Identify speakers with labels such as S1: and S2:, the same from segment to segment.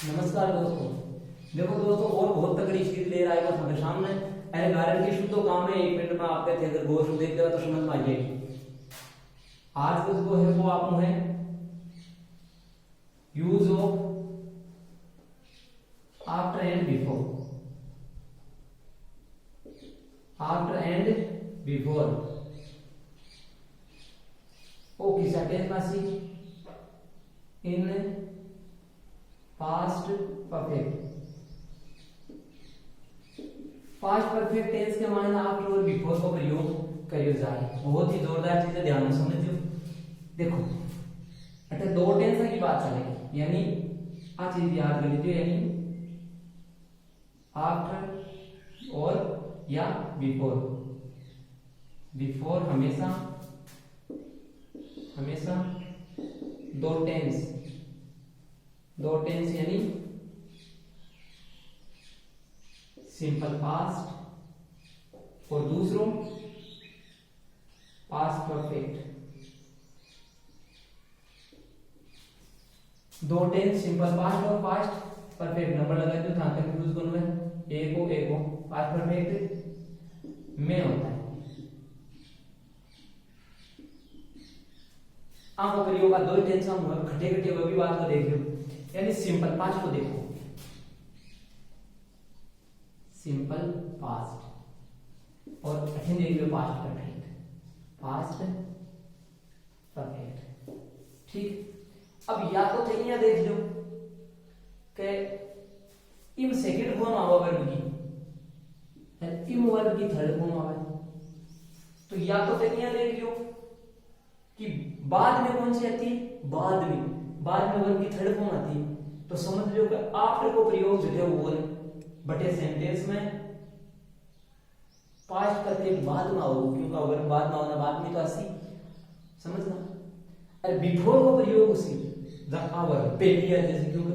S1: नमस्कार दोस्तों। देखो दोस्तों, और बहुत तगड़ी चीज ले रहा है बस हमारे सामने। अरे गारंटी की शुद्ध काम है, 1 मिनट में आप कहते अगर गौर से देखते हो तो समझ में आ जाएगी। आज का जो है वो आप है use of after and before. After and before ओ की सेंटेंस में see in past perfect. Past perfect tense के मायने आफ्टर और बिफोर को प्रयोग करियो जाए। बहुत ही जोरदार चीज है, ध्यान में समझियो। देखो अटे दो टेंस की बात चलेगी, यानी आ चीज याद कर लीजिए, यानी आफ्टर और या बिफोर। बिफोर हमेशा हमेशा दो टेंस यानी सिंपल पास्ट और दूसरों पास्ट परफेक्ट। दो टेंस सिंपल पास्ट और पास्ट परफेक्ट नंबर लगा दो, था कंफ्यूज करूं मैं। एक हो पास्ट परफेक्ट में होता है। आंखों प्रयोग का दो टेंस हम खटे खटे वो भी बात को देख लो। यानी सिंपल पास्ट को देखो, सिंपल पास्ट और अच्छे देख लो पास्ट परफेक्ट। पास्ट परफेक्ट ठीक। अब या तो चाहिए देख लो कि इम सेकंड फॉर्म आवा वर्ब की, इम वर्ब की थर्ड फॉर्म आवा। तो या तो चाहिए देख लो कि बाद में कौन सी आती है, बाद में वर्ब की थर्ड फॉर्म आती है। तो समझ लो कि आफ्टर को प्रयोग जो है वो बटे सेंटेंस में पास्ट करके बाद में आओ, क्योंकि अगर बाद में होना बाद में तो आसी समझना। अरे बिफोर को प्रयोग उसी जब आवर पहली है, जैसे क्योंकि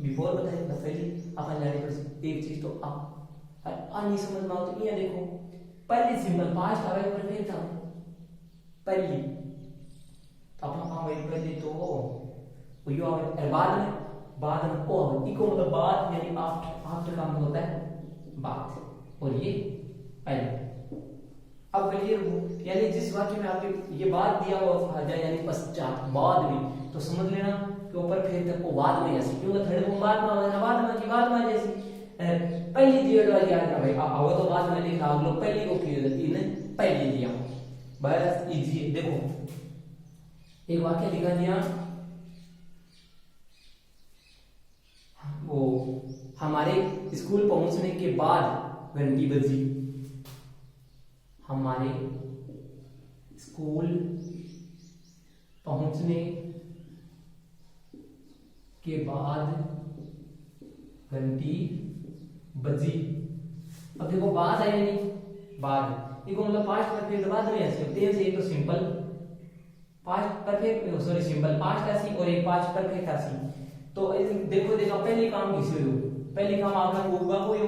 S1: बिफोर बताए पहली अपन जाने पर एक चीज तो आ नहीं समझ में आओ तो ये देखो पहली सिंपल पास्ट आवे परफेक्ट था पहली, अपन वही पहले तो वो यो आवे बाद में ओ आवे। इको मतलब बाद यानी आफ्टर का मतलब होता है बाद, और ये पहले। अब क्लियर यानी जिस वाक्य में आपके ये बाद दिया हुआ आ जाए यानी पश्चात बाद में, तो समझ लेना कि ऊपर फिर तक वो बाद में जैसे, क्योंकि थर्ड वो बाद में आना बाद में जैसी पहली दिया वाली याद ना भाई आओ तो बाद में लिखा आप लोग पहली को क्लियर होती है पहली दिया बस इजी। देखो एक वाक्य लिखा दिया, वो हमारे स्कूल पहुंचने के बाद घंटी बजी। हमारे स्कूल पहुंचने के बाद घंटी बजी। अब देखो बाद है नहीं बाद, इसको मतलब पास्ट परफेक्ट बाद में ऐसे होते हैं। एक तो simple past perfect sorry simple past ऐसी और एक पास्ट परफेक्ट ऐसी। तो देखो पहले काम किसे हो, पहले काम आपका पूगा को यो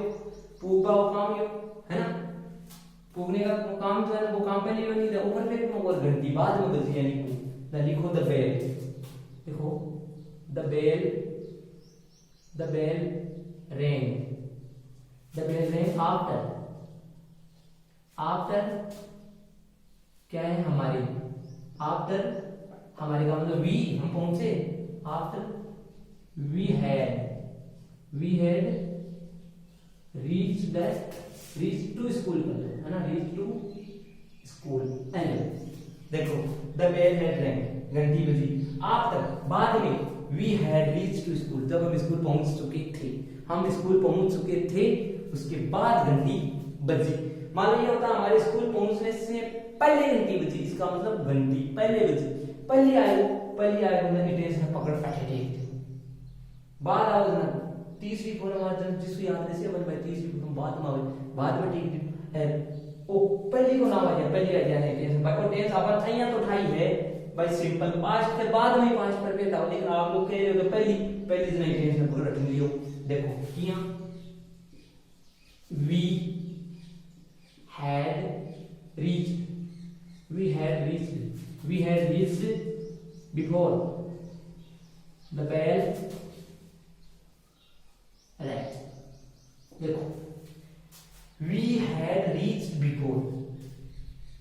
S1: पूगा वो काम यो है ना, पूगने का काम जो है वो काम पहले यो नहीं था ऊपर परफेक्ट में, और घंटी बाद में बजी यानी द लिखो द बेल। देखो द बेल रैंग आफ्टर क्या है हमारी, आफ्टर हमारे का मतलब वी हम पहुंचे, after we had reached to school है ना, reach to school। देखो the bell had rang घंटी बजी। आफ्टर बाद में we had reached to school जब हम स्कूल पहुंच चुके थे, हम स्कूल पहुंच चुके थे उसके बाद घंटी बजी। मान लो ये होता हमारे स्कूल पहुंचने से पहले घंटी बजी, इसका मतलब घंटी पहले बजी। पहले आए मतलब टेंशन पकड़ फटे बाद आओ ना तीसरी फॉर्म आ जब जिसको याद से अपन भाई तीसरी फॉर्म बाद में ठीक है ओ पहली को नाम आ जाए पहली आ जाए टेंस भाई और टेंस अपन थाइया तो ठाई है भाई सिंपल पास्ट के बाद में पास्ट परफेक्ट आओ, लेकिन आप लोग कह रहे हो पहली नहीं टेंस में पूरा रख लियो। देखो किया we had reached before the bell right. देखो, वी हैड रीच्ड बिफोर,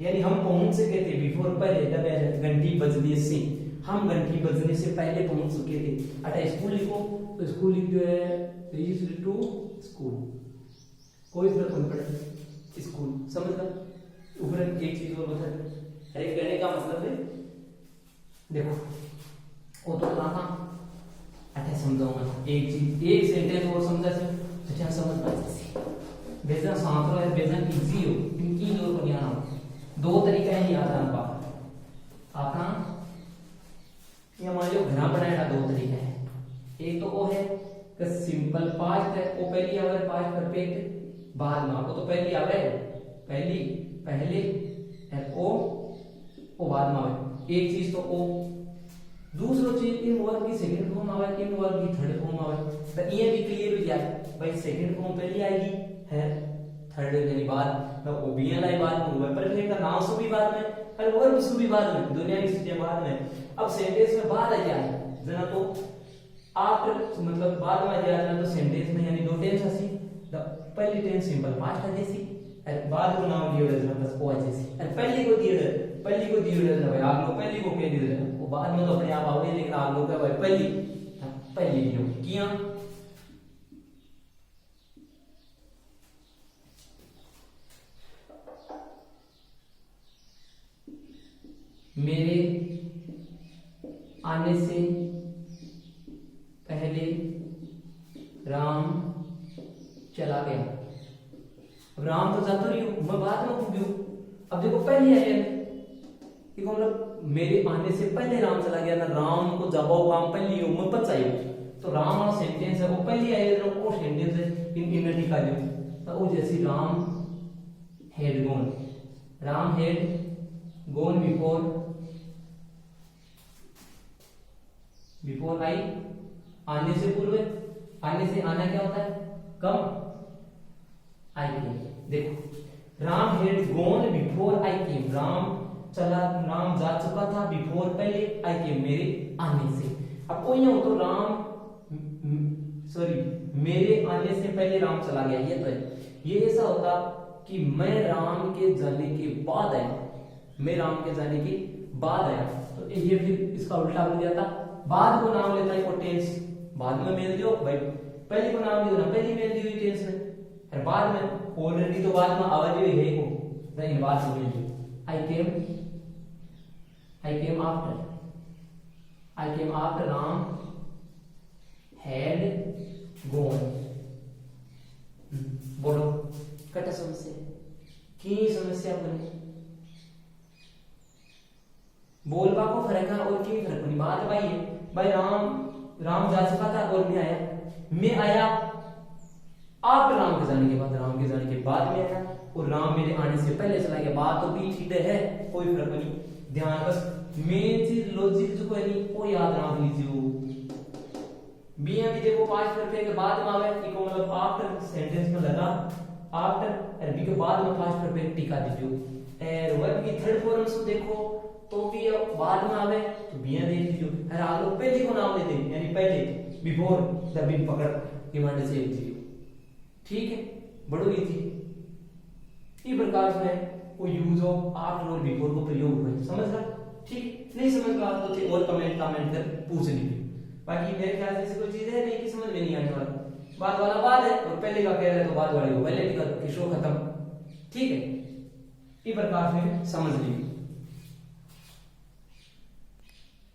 S1: यानी हम पहुंच चुके थे। बिफोर पहले, द घंटी बजने से, हम घंटी बजने से पहले पहुंच चुके थे। अटा स्कूल लिखो तो स्कूल लिख जो है रीच्ड टू स्कूल, कोई फर्क नहीं पड़ता, स्कूल। समझ गए। ऊपर एक चीज और बता दे, अरे कहने का मतलब है, देखो वो तो कहा अटे समझाऊंगा एक चीज, एक सेंटेंस और समझा से अच्छा समझ पाते। बेजा सांत्रो है, बेजा इजी हो, इनकी जोर को ध्यान हो। दो तरीका है याद रखना आपका, ये मान लो घना बनाएगा, दो तरीका है। एक तो वो है कि सिंपल पास्ट है, वो पहली आवे पास्ट परफेक्ट, बाद में वो तो पहली आवे, पहली पहले है ओ बाद में आवे। एक चीज तो ओ, दूसरो चीज इन वर्ब की सेकंड फॉर्म आवे, इन वर्ब की थर्ड फॉर्म आवे। तो ये भी क्लियर हो जाए भाई, सेकंड फॉर्म पहली आएगी है, थर्ड यानी बाद में ओ भी लाई बाद में हुआ, परफेक्ट का नाम सो भी बाद में और वर्ब सो भी बाद में, दुनिया की चीजें बाद में। अब सेंटेंस में बाद आ जाए जना तो आफ्टर, मतलब बाद में आ जाए तो सेंटेंस में, यानी दो टेंस हसी, द पहली टेंस सिंपल पास्ट है जैसी, और बाद को नाम दियो जना बस ओ जैसी, और पहली को दियो जना भाई आप लोग पहली को कह दियो, वो बाद में तो अपने आप आओगे, लेकिन आप लोग का भाई पहली दियो किया। मेरे आने से पहले राम चला गया। अब राम तो जाता रही हूं, मैं बाद में पूछू। अब देखो पहले आया है, देखो मतलब मेरे आने से पहले राम चला गया ना, राम को जबाओ काम पहली हो, मैं पच आयो, तो राम और सेंटेंस है वो पहले आए ना, वो सेंटेंस है इन इनर निकालो। तो वो जैसे Ram had gone, Ram had gone before आई, आने से पूर्व, आने से आना क्या होता है कम, आई केम। देखो Ram had gone before I came, Ram चला, राम जा चुका था बिफोर पहले, आई केम मेरे आने से। अब कोई ना हो तो राम सॉरी मेरे आने से पहले राम चला गया, ये तो है। ये ऐसा होता कि मैं राम के जाने के बाद आया, मैं राम के जाने के बाद आया, तो ये फिर इसका उल्टा बन जाता, बाद को नाम लेता है को टेंस, बाद में मेल दियो भाई, पहले को नाम दियो ना, पहली मेल दी हुई टेंस में, और बाद में ऑलरेडी तो बाद में आवाज हुई है को, इन बात से मेल दियो। I came after Ram had gone. बोलो कटा समस्या की समस्या बने, बोलबा को फर्क है और की फर्क नहीं। बात भाई है भाई, राम जा चुका था और मैं आया आप राम के जाने के बाद, राम के जाने के बाद में आया, और राम मेरे आने से पहले चला गया। बात तो भी ठीक है, कोई फर्क नहीं। ध्यान बस मेन चीज लॉजिक जो है नहीं वो याद रख लीजिए। बिया भी देखो पांच परफेक्ट के बाद में आवे, इको मतलब आफ्टर सेंटेंस में लगा आफ्टर, और बी के बाद में पांच परफेक्ट टिका दीजिए। और वर्ब की थर्ड फॉर्म से देखो तो भी बाद में आवे तो बिया देख लीजिए। और आप लोग पहले को नाम लेते हैं, यानी पहले बिफोर द बिन पकड़ के माने से लीजिए, ठीक है, बड़ो इजी। इस प्रकार से वो यूज ऑफ आफ्टर और बिफोर को प्रयोग हुए, समझ गए? ठीक, नहीं समझ में आता तो और कमेंट कर पूछ लीजिए। बाकी मेरे ख्याल से ऐसी कोई चीज है नहीं कि समझ में नहीं आने वाला। बाद वाला बाद है और पहले का कह रहे तो बाद वाले को पहले भी कर के शो खत्म, ठीक है। इस प्रकार से समझ लीजिए।